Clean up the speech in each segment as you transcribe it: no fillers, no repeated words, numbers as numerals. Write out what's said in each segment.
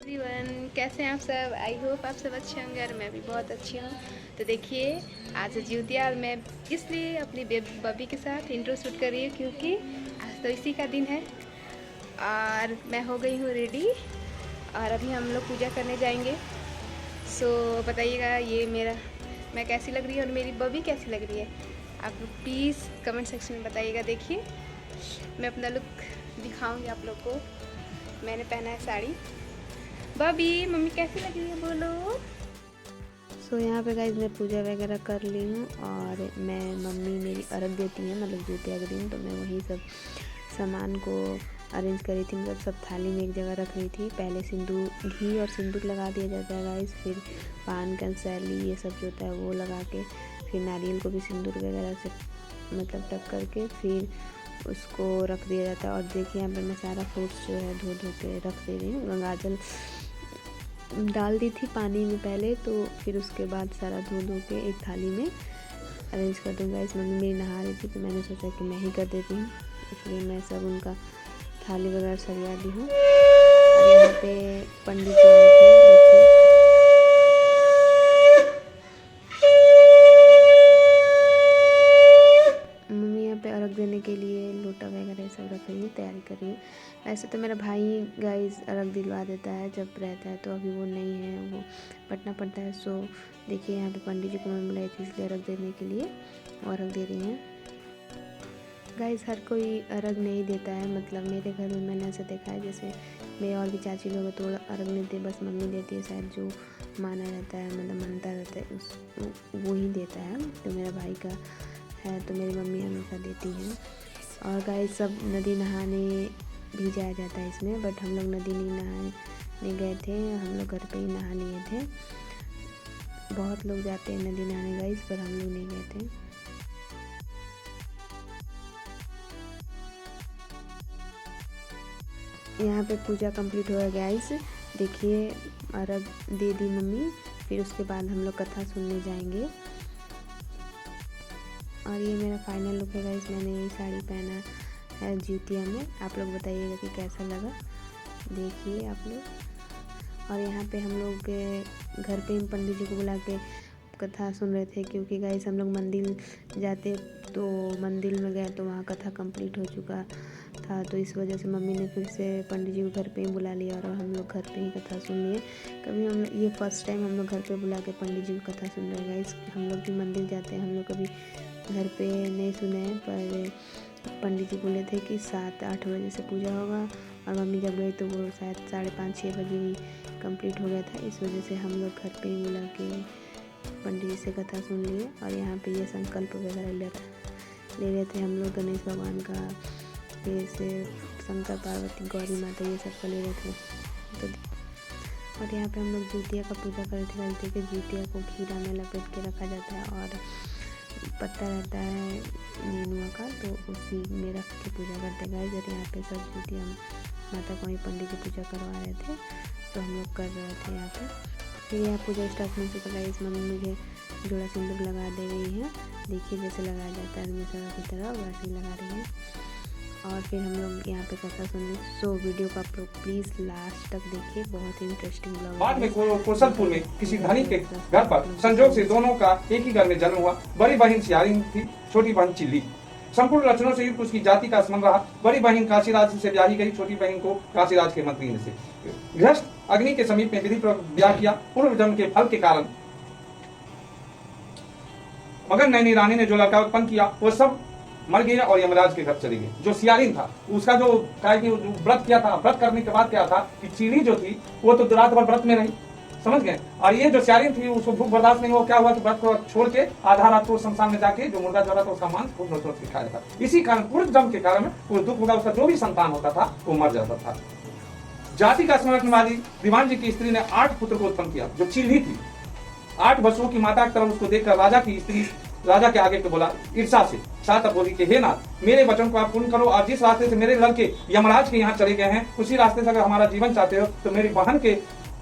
Everyone, कैसे हैं आप सब। आई होप आप सब अच्छे होंगे और मैं भी बहुत अच्छी हूँ। तो देखिए, आज है ज्योतिया और मैं इसलिए अपनी बबी के साथ इंट्रो शूट कर रही हूँ क्योंकि आज तो इसी का दिन है। और मैं हो गई हूँ रेडी और अभी हम लोग पूजा करने जाएंगे। सो बताइएगा ये मैं कैसी लग रही है और मेरी बबी कैसी लग रही है। आप लोग प्लीज़ कमेंट सेक्शन में बताइएगा। देखिए, मैं अपना लुक दिखाऊंगी आप लोग को। मैंने पहना है साड़ी। बबी, मम्मी कैसी लग रही है बोलो। यहाँ पे गाइस मैं पूजा वगैरह कर ली हूँ और मम्मी मेरी अर्घ देती है मतलब ज्योतिया के दिन, तो मैं वही सब सामान को अरेंज करी थी, मतलब सब थाली में एक जगह रख रही थी। पहले सिंदूर घी और सिंदूर लगा दिया जाता है गाइस, फिर पान कंसैली ये सब जो होता है वो लगा के, फिर नारियल को भी सिंदूर वगैरह से मतलब टक करके फिर उसको रख दिया जाता है। और देखिए यहाँ पे मैं सारा फ्रूट्स जो है धो के रख दे रही हूँ। गंगाजल डाल दी थी पानी में पहले, तो फिर उसके बाद सारा धो के एक थाली में अरेंज कर दूँगा। इस मम्मी मेरी नहा रही थी तो मैंने सोचा कि मैं ही कर देती हूँ, इसलिए मैं सब उनका थाली वगैरह सरिया दी हूँ। और यहाँ पे पंडित जी आए थे, देखिए मम्मी यहाँ पे अर्घ देने के लिए लोटा वगैरह सब रख रही है, तैयारी कर रही है। ऐसे तो मेरा भाई गाइस अर्घ दिलवा देता है जब रहता है, तो अभी वो नहीं है, वो पटना पड़ता है। सो देखिए यहाँ पे पंडित जी को मैं बुलाई थी इसलिए अर्घ देने के लिए, और अर्घ दे रही हैं। गाइस हर कोई अर्घ नहीं देता है, मतलब मेरे घर में मैंने ऐसा देखा है, जैसे मेरे और भी चाची लोग तो अर्घ नहीं देते, बस मम्मी देती है, शायद जो माना रहता है मतलब मानता रहता है उस वो ही देता है। तो मेरा भाई का है तो मेरी मम्मी हमेशा देती हैं। और गाइस सब नदी नहाने भी जाया जाता है इसमें, बट हम लोग नदी नहीं नहाने गए थे, हम लोग घर पे ही नहा लिए थे। बहुत लोग जाते हैं नदी नहाने गाइस, पर हम लोग नहीं गए थे। यहाँ पे पूजा कंप्लीट हो गया गाइस, देखिए अर्घ दे दी मम्मी, फिर उसके बाद हम लोग कथा सुनने जाएंगे। और ये मेरा फाइनल लुक है गाइस, मैंने यही साड़ी पहना है ज्योतिया में। आप लोग बताइएगा कि कैसा लगा, देखिए आप लोग। और यहाँ पे हम लोग घर पे ही पंडित जी को बुला के कथा सुन रहे थे, क्योंकि गाइस हम लोग मंदिर जाते तो मंदिर में गए तो वहाँ कथा कंप्लीट हो चुका था, तो इस वजह से मम्मी ने फिर से पंडित जी को घर पे ही बुला लिया और हम लोग घर पे ही कथा सुन लिए। कभी हम ये फर्स्ट टाइम हम लोग घर पे बुला के पंडित जी को कथा सुन रहे हैं गाइस। हम लोग भी मंदिर जाते हैं, हम लोग कभी घर पे नहीं सुने हैं, पर पंडित जी बोले थे कि 7-8 बजे से पूजा होगा, और मम्मी जब गई तो वो शायद 5:30-6 बजे ही कंप्लीट हो गया था। इस वजह से हम लोग घर पे ही बुला के पंडित जी से कथा सुन लिए। और यहाँ पे ये संकल्प वगैरह ले रहे थे हम लोग, गणेश भगवान का, जैसे शंकर पार्वती गौरी माता ये सब का ले रहे थे। तो और यहाँ पे हम लोग ज्योतिया का पूजा कर रहे थे। देखिए ज्योतिया को खीरा में लपेट के रखा जाता है और पत्ता रहता है नेनुआ का, तो उसी में रख के पूजा करते हैं। और यहाँ पे सब ज्योतिया माता को ही पंडित जी पूजा करवा रहे थे, तो हम लोग कर रहे थे यहाँ पे। फिर यहाँ पूजा स्टार्ट होने से पहले इस मम्मी मुझे जोड़ा सिंदूर लगा दे रही है, देखिए जैसे लगाया जाता है हमेशा की तरह वैसे ही लगा रही है। और फिर हम लोग यहाँ पे कथा सुन। सो वीडियो को आप लोग प्लीज लास्ट तक देखिए, बहुत ही इंटरेस्टिंग ब्लॉग। बाद में कोसलपुर में किसी धनिक के घर पर संजोग से दोनों का एक ही घर में जन्म हुआ। बड़ी बहन सियारिन थी, छोटी बहन चिल्ली। संपूर्ण लक्षणों से युक्त उसकी जाति का स्मरण रहा। बड़ी बहन काशीराज से ब्याही गई, छोटी बहन को काशीराज के मंत्री ने से गृहस्थ अग्नि के समीप में विधि पूर्वक ब्याह किया। पूर्व जन्म के फल के कारण मगर नैनी रानी ने जो लड़का उत्पन्न किया वो सब मर गया और यमराज के घर चले गए। जो सियारिन था उसका जो व्रत किया था, व्रत करने के बाद क्या था कि चीनी जो थी वो तो रात भर व्रत में रही, समझ गए। और ये जो सियारिन थी उसको भूख बर्दाश्त नहीं हुआ, क्या हुआ कि व्रत को छोड़ के आधा रात को शमशान में जाके जो मुर्गा जला था उसका मांस खूब नोच के खाया था। इसी कारण पूर्व जन्म के कारण वो दुख होगा, उसका जो भी संतान होता था वो मर जाता था। जाति का स्मरण वाली दीवान जी की स्त्री ने 8 पुत्र को उत्पन्न किया। जो चिल्ली थी 8 वर्षों की माता की तरफ उसको देखकर राजा की स्त्री राजा के आगे के बोला ईर्षा से, साथ बोली कि हे नाथ, मेरे वचन को आप पूर्ण करो, और जिस रास्ते से मेरे लड़के यमराज के यहाँ चले गए हैं उसी रास्ते से अगर हमारा जीवन चाहते हो तो मेरी बहन के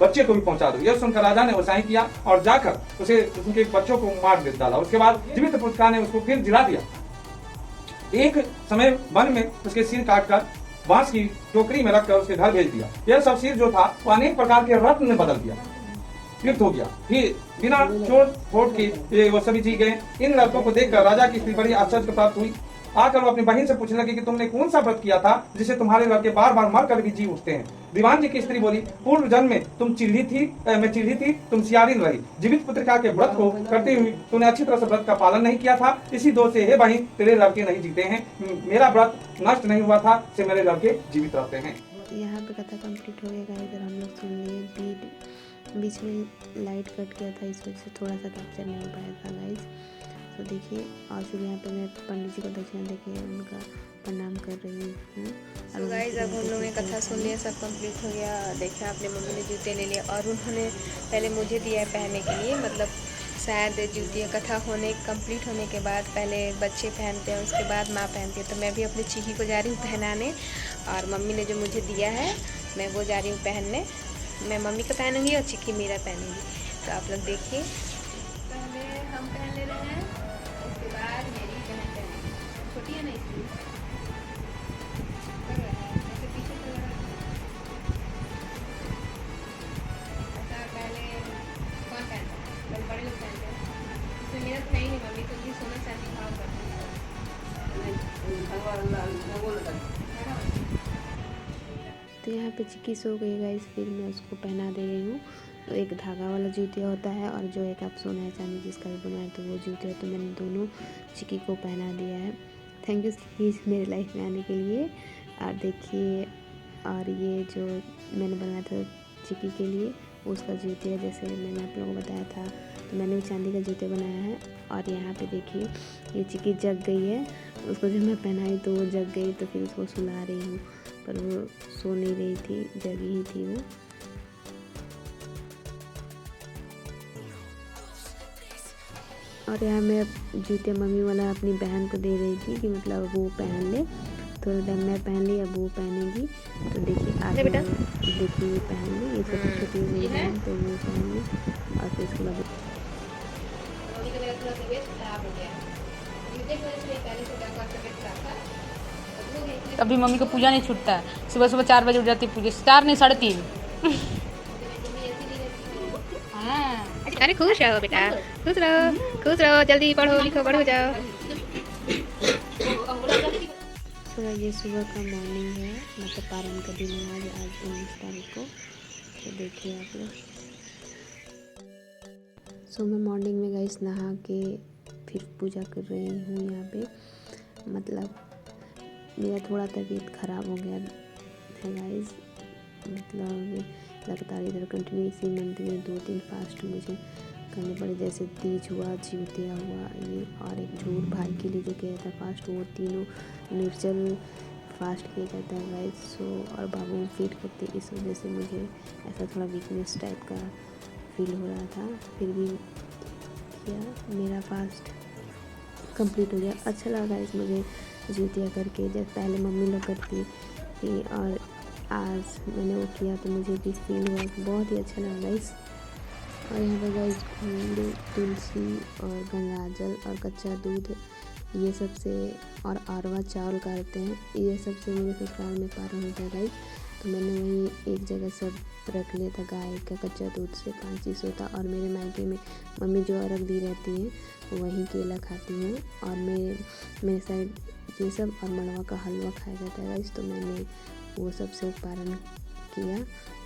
बच्चे को भी पहुंचा दो। यह सुनकर राजा ने वसाई किया और जाकर उनके बच्चों को मार डाला। उसके बाद जीवित पुत्रकार ने उसको फिर जिला दिया। एक समय वन में उसके सिर काटकर बांस की टोकरी में रखकर उसके घर भेज दिया। यह शमशीर जो था वो अनेक प्रकार के रत्न में बदल दिया, युद्ध हो गया। फिर बिना चोट फोट के वो सभी जी गए। इन लड़कों को देखकर राजा की स्त्री बड़ी आश्चर्य को प्राप्त हुई। आकर वो अपनी बहन से पूछने लगी कि तुमने कौन सा व्रत किया था जिसे तुम्हारे लड़के बार बार मर कर भी जी उठते हैं। दीवान जी की स्त्री बोली, पूर्व जन्म में तुम चिल्ली थी, मैं चिल्ली थी, तुम सियारिन रही। जीवित पुत्रिका के व्रत को करते हुए तुमने अच्छी तरह से व्रत का पालन नहीं किया था। इसी दोष से हे बहन तेरे लड़के नहीं जीते हैं। मेरा व्रत नष्ट नहीं हुआ था, से मेरे लड़के जीवित रहते हैं। यहाँ पे कथा कंप्लीट हो गया। इधर हम लोग सुन लिए। बीच में लाइट कट गया था, इस वजह से थोड़ा सा कैप्चर नहीं हो पाया था गाइस। तो देखिए, और फिर यहाँ पे मैं पंडित जी को दक्षिणा देके उनका प्रणाम कर रही हूँ। तो गाइस अब हम लोगों ने कथा सुन लिया, सब कंप्लीट हो गया। देखा आपने, मम्मी ने जूते ले लिए और उन्होंने पहले मुझे दिया है पहनने के लिए। मतलब शायद जूतियाँ कथा होने कंप्लीट होने के बाद पहले बच्चे पहनते हैं, उसके बाद माँ पहनती है। तो मैं भी अपनी चिकी को जा रही हूँ पहनाने, और मम्मी ने जो मुझे दिया है मैं वो जा रही हूँ पहनने। मैं मम्मी को पहनूंगी और चिकी मेरा पहनूंगी। तो आप लोग देखिए, पहले हम पहन ले रहे हैं, उसके बाद मेरी बहन पहनेगी। छोटी है ना इसलिए कर रहा है, ऐसे पीछे चल रहा है। ऐसा पहले कौन पहनता है? पहले बड़े लोग पहनते हैं। इसमें मेरा तो है ही नहीं, मम्मी तो भी सोना चांदी भाव करती है। तो यहाँ पे चिक्की सो गई गाइस। फिर मैं उसको पहना दे रही हूँ। तो एक धागा वाला जूतिया होता है और जो एक आप सोना है चांदी जिसका भी बनाया तो वो जूतिया। तो मैंने दोनों चिक्की को पहना दिया है। थैंक यू चिक्की मेरे लाइफ में आने के लिए। और देखिए, और ये जो मैंने बनाया था चिक्की के लिए उसका जूतिया, जैसे मैंने आप लोगों को बताया था, तो मैंने भी चांदी का जूते बनाया है। और यहाँ पे देखिए, ये चिक्की जग गई है। उसको जब मैं पहनाई तो वो जग गई, तो फिर उसको सुला रही हूँ, पर वो सो नहीं रही थी, जगी ही थी वो। और यहाँ मैं जूते मम्मी वाला अपनी बहन को दे रही थी कि मतलब वो पहन ले। थोड़ा टाइम मैं पहन ली, अब वो पहनेगी। तो देखिए आगे देखिए ये पहन ली, ये छोटी छोटी हुई है तो वो पहन ली। और फिर उसके बाद अभी मम्मी को पूजा नहीं छूटता है। सुबह सुबह 4 बजे उठ जाती है पूजा, 4 नहीं 3:30। अरे खुश रहो बेटा, खुश रहो, जल्दी पढ़ो लिखो, बढ़ो जाओ। तो ये सुबह का मॉर्निंग है, मतलब पारण का दिन है आज 19 तारीख को। तो देखिए आप लोग, सो मैं मॉर्निंग में गाइस नहा के फिर पूजा कर रही हूँ यहाँ पे। मतलब मेरा थोड़ा तबीयत ख़राब हो गया है गाइस। मतलब लगातार इधर कंटिन्यू इसी मंथ में 2-3 फास्ट मुझे करने पड़े, जैसे तीज हुआ, जिउतिया हुआ, ये और एक झूठ भाई के लिए जो किया जाता है फास्ट, वो तीनों निर्जल फास्ट किया जाता है गाइस। सो और बाबू फीड करते, इस वजह से मुझे ऐसा थोड़ा वीकनेस टाइप का फील हो रहा था। फिर भी किया, मेरा फास्ट कंप्लीट हो गया। अच्छा लगा गाइस मुझे जिउतिया करके, जैसे पहले मम्मी लोग करती थी और आज मैंने वो किया तो मुझे भी फील हुआ, बहुत ही अच्छा लगा गाइस। और यहाँ पर गाइस गुड़, तुलसी और गंगाजल और कच्चा दूध ये सब से और अरवा चावल काटते हैं, ये सब से मेरे ससुराल में पारण होता है गाइस। तो मैंने वही एक जगह सब रख लिया था, गाय का कच्चा दूध से 5 चीज़ होता। और मेरे मायके में मम्मी जो अर्घ दी रहती हैं वहीं केला खाती हैं, और मेरे साइड ये सब और मड़वा का हलवा खाया जाता है गाइस। तो मैंने वो सब से पारण किया,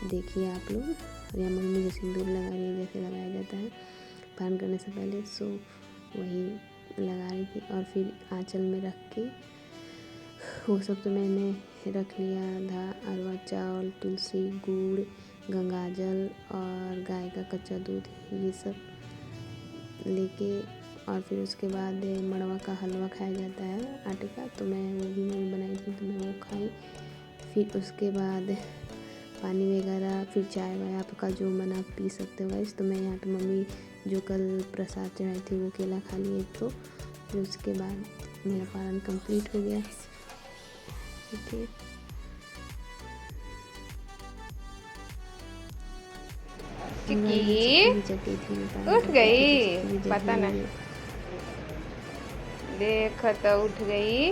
देखिए आप लोग। और यहाँ मम्मी जो सिंदूर लगा रही है जैसे लगाया जाता है पारण करने से पहले, सो वही लगा रही थी। और फिर आंचल में रख के वो सब तो मैंने रख लिया था, अरवा चावल, तुलसी, गुड़, गंगाजल और गाय का कच्चा दूध ये सब लेके। और फिर उसके बाद मड़वा का हलवा खाया जाता है आटे का, तो मैं वो भी मैंने बनाई थी तो मैं वो खाई। फिर उसके बाद पानी वगैरह, फिर चाय वाय आपका जो मन आप पी सकते हो गाइस। तो मैं यहाँ पे मम्मी जो कल प्रसाद चढ़ाई थी वो केला खा लिए तो। फिर उसके बाद मेरा पारण कंप्लीट हो गया। ठीक है, उठ गई, पता नहीं, देख तो उठ गई।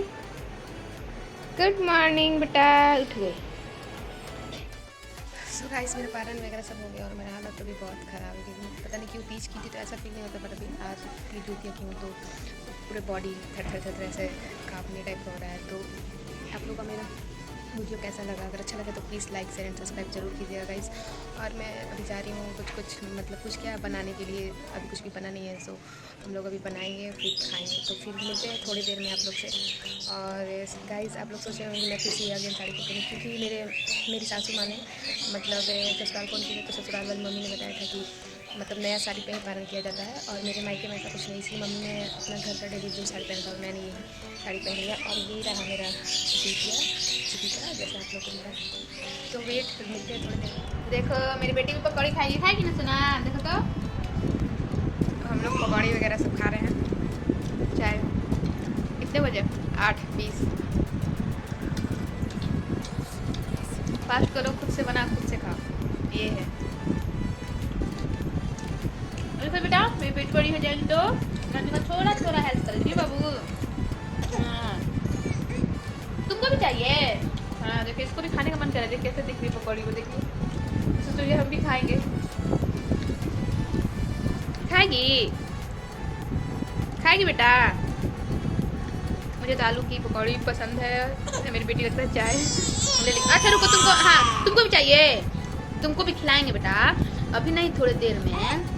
गुड मॉर्निंग बेटा, उठ गए। सो गाइस मेरा पारण वगैरह सब हो गया और मेरा हालत तो भी बहुत ख़राब है क्योंकि पता नहीं क्यों तीज की थी तो ऐसा फील नहीं होता, पर अभी आज की जूतियाँ की हूँ तो पूरे बॉडी थर ऐसे कांपने टाइप का हो रहा है। तो आप लोगों का मेरा वीडियो कैसा लगा? अगर अच्छा लगा तो please like share and subscribe जरूर कीजिएगा गाइस। और मैं अभी जा रही हूँ कुछ क्या बनाने के लिए, अभी कुछ भी बना नहीं है, सो हम लोग अभी बनाएंगे फिर खाएंगे। तो फिर मिलते हैं थोड़ी देर में आप लोग से। और गाइस आप लोग सोच रहे होंगे मैं फिर से अगेन साड़ी पहनी, क्योंकि मेरी सासू माँ ने मतलब ससुराल कौन की तो ससुराल वाली मम्मी ने बताया था कि मतलब नया साड़ी पे ही पारण किया जाता है, और मेरे मायके में ऐसा कुछ नहीं, इसलिए मम्मी ने अपना घर का डेली जो साड़ी पहनता और मैंने ये साड़ी पहनी है। और ये रहा मेरा जूतिया जैसा आप लोग को मिला। तो वेट मिलते हैं थोड़ी देर। देखो मेरी बेटी भी पकौड़ी खाएगी ना सुना, देखो तो हम लोग पकौड़ी वगैरह सब खा रहे हैं। चाय कितने बजे? 8:20। फास्ट करो, खुद से बना खुद से खाओ, ये है। अरे बेटा मेरी पेट बड़ी हो जाएगी तो मैं थोड़ा हेल्प करेगी बाबू। हाँ तुमको भी चाहिए? हाँ देखिए इसको भी खाने का मन कर रहा है, कैसे दिख रही पकौड़ी को, देखिए तो ये हम भी खाएंगे। खाएगी बेटा? मुझे तो आलू की पकौड़ी पसंद है, मेरी बेटी लगता है चाय। अच्छा रुको, तुमको भी चाहिए? तुमको भी खिलाएंगे बेटा, अभी नहीं थोड़ी देर में।